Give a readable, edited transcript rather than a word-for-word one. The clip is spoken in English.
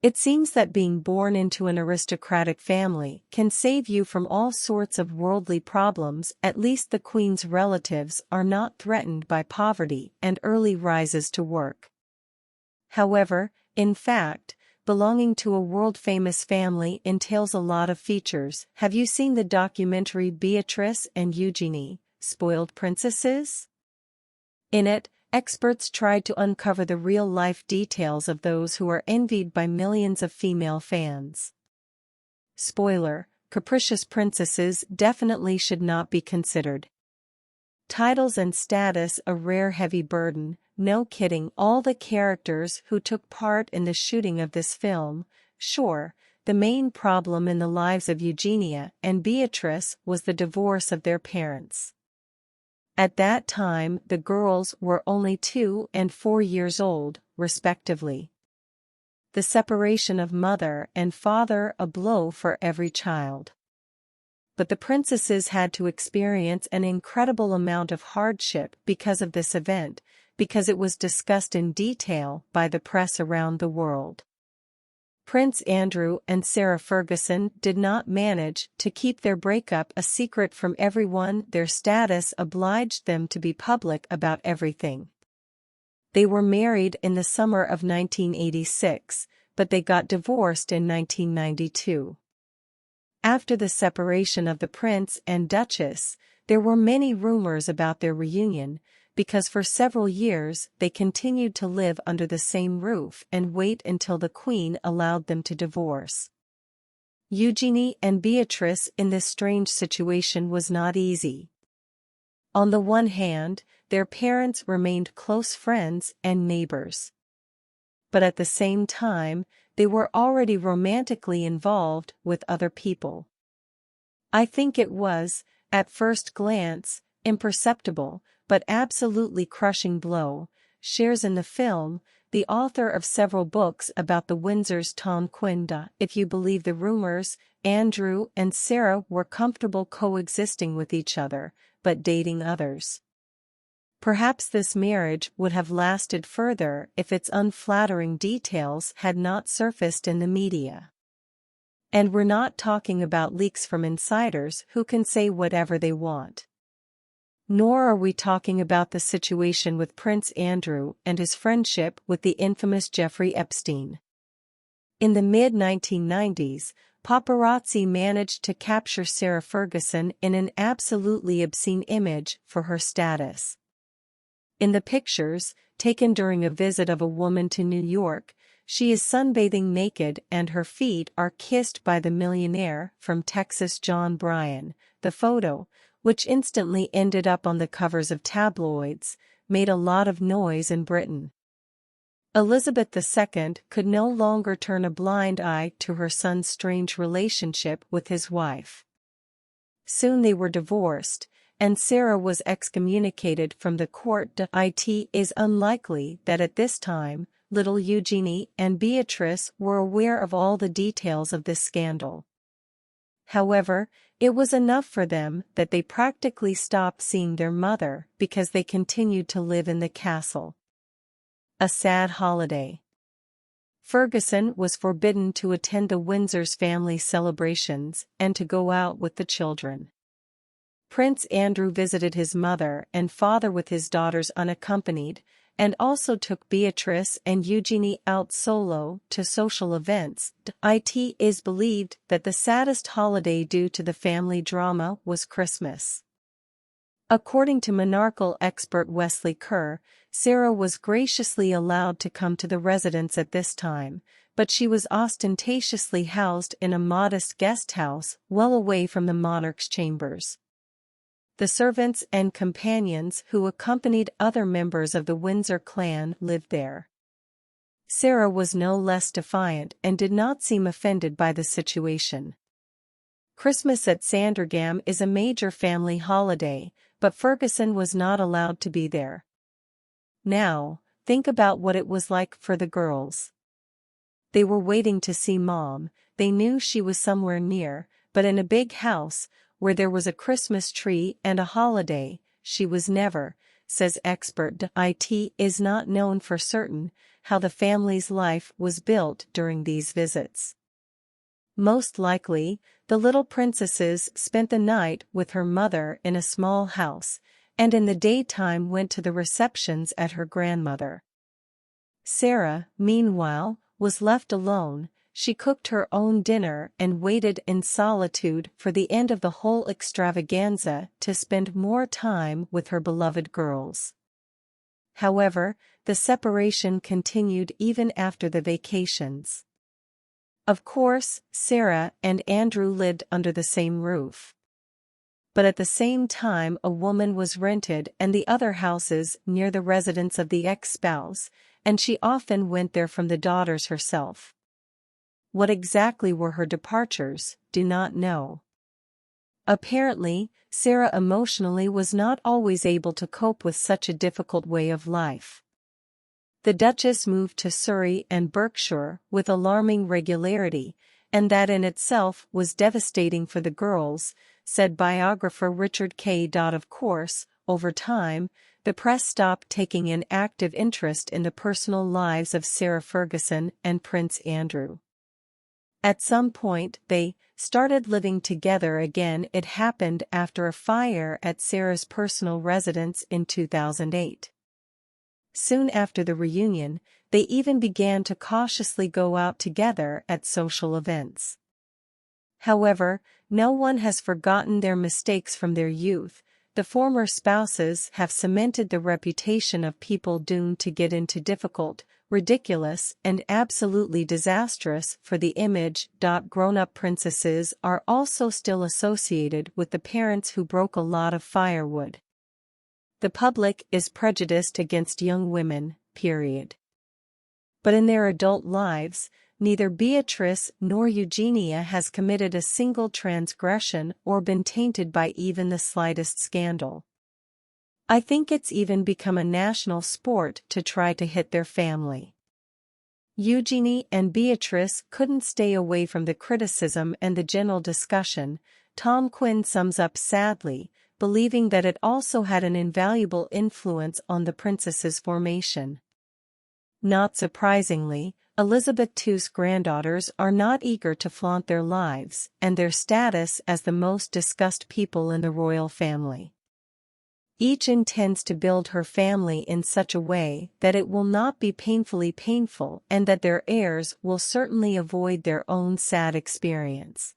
It seems that being born into an aristocratic family can save you from all sorts of worldly problems. At least the queen's relatives are not threatened by poverty and early rises to work. However, in fact, belonging to a world-famous family entails a lot of features. Have you seen the documentary Beatrice and Eugenie, Spoiled Princesses? In it, experts tried to uncover the real-life details of those who are envied by millions of female fans. Spoiler: capricious princesses definitely should not be considered. Titles and status a rare heavy burden. No kidding. All the characters who took part in the shooting of this film. Sure, the main problem in the lives of Eugenia and Beatrice was the divorce of their parents. At that time the girls were only 2 and 4 years old, respectively. The separation of mother and father, a blow for every child. But the princesses had to experience an incredible amount of hardship because of this event, because it was discussed in detail by the press around the world. Prince Andrew and Sarah Ferguson did not manage to keep their breakup a secret from everyone. Their status obliged them to be public about everything. They were married in the summer of 1986, but they got divorced in 1992. After the separation of the prince and duchess, there were many rumors about their reunion, because for several years they continued to live under the same roof and wait until the queen allowed them to divorce. Eugenie and Beatrice in this strange situation was not easy. On the one hand, their parents remained close friends and neighbors. But at the same time, they were already romantically involved with other people. I think it was, at first glance, imperceptible, but absolutely crushing blow. Shares in the film, the author of several books about the Windsors Tom Quinda. If you believe the rumors, Andrew and Sarah were comfortable coexisting with each other, but dating others. Perhaps this marriage would have lasted further if its unflattering details had not surfaced in the media. And we're not talking about leaks from insiders who can say whatever they want. Nor are we talking about the situation with Prince Andrew and his friendship with the infamous Jeffrey Epstein. In the mid-1990s, paparazzi managed to capture Sarah Ferguson in an absolutely obscene image for her status. In the pictures, taken during a visit of a woman to New York, she is sunbathing naked and her feet are kissed by the millionaire from Texas John Bryan. The photo, which instantly ended up on the covers of tabloids, made a lot of noise in Britain. Elizabeth II could no longer turn a blind eye to her son's strange relationship with his wife. Soon they were divorced, and Sarah was excommunicated from the court. It is unlikely that at this time, little Eugenie and Beatrice were aware of all the details of this scandal. However, it was enough for them that they practically stopped seeing their mother because they continued to live in the castle. A sad holiday. Ferguson was forbidden to attend the Windsors family celebrations and to go out with the children. Prince Andrew visited his mother and father with his daughters unaccompanied, and also took Beatrice and Eugenie out solo to social events. It is believed that the saddest holiday due to the family drama was Christmas. According to monarchal expert Wesley Kerr, Sarah was graciously allowed to come to the residence at this time, but she was ostentatiously housed in a modest guest house well away from the monarch's chambers. The servants and companions who accompanied other members of the Windsor clan lived there. Sarah was no less defiant and did not seem offended by the situation. Christmas at Sandringham is a major family holiday, but Ferguson was not allowed to be there. Now, think about what it was like for the girls. They were waiting to see Mom. They knew she was somewhere near, but in a big house, where there was a Christmas tree and a holiday, she was never. says expert.It is not known for certain how the family's life was built during these visits. Most likely, the little princesses spent the night with her mother in a small house, and in the daytime went to the receptions at her grandmother. Sarah, meanwhile, was left alone. She cooked her own dinner and waited in solitude for the end of the whole extravaganza to spend more time with her beloved girls. However, the separation continued even after the vacations. Of course, Sarah and Andrew lived under the same roof. But at the same time a woman was rented and the other houses near the residence of the ex-spouse, and she often went there from the daughters herself. What exactly were her departures, do not know. Apparently, Sarah emotionally was not always able to cope with such a difficult way of life. The Duchess moved to Surrey and Berkshire with alarming regularity, and that in itself was devastating for the girls, said biographer Richard K. Of course, over time, the press stopped taking an active interest in the personal lives of Sarah Ferguson and Prince Andrew. At some point they started living together again. It happened after a fire at Sarah's personal residence in 2008. Soon after the reunion, they even began to cautiously go out together at social events. However, no one has forgotten their mistakes from their youth. The former spouses have cemented the reputation of people doomed to get into difficult, ridiculous, and absolutely disastrous for the image. Grown-up princesses are also still associated with the parents who broke a lot of firewood. The public is prejudiced against young women, period. But in their adult lives, neither Beatrice nor Eugenia has committed a single transgression or been tainted by even the slightest scandal. I think it's even become a national sport to try to hit their family. Eugenie and Beatrice couldn't stay away from the criticism and the general discussion, Tom Quinn sums up sadly, believing that it also had an invaluable influence on the princess's formation. Not surprisingly, Elizabeth II's granddaughters are not eager to flaunt their lives and their status as the most discussed people in the royal family. Each intends to build her family in such a way that it will not be painfully painful and that their heirs will certainly avoid their own sad experience.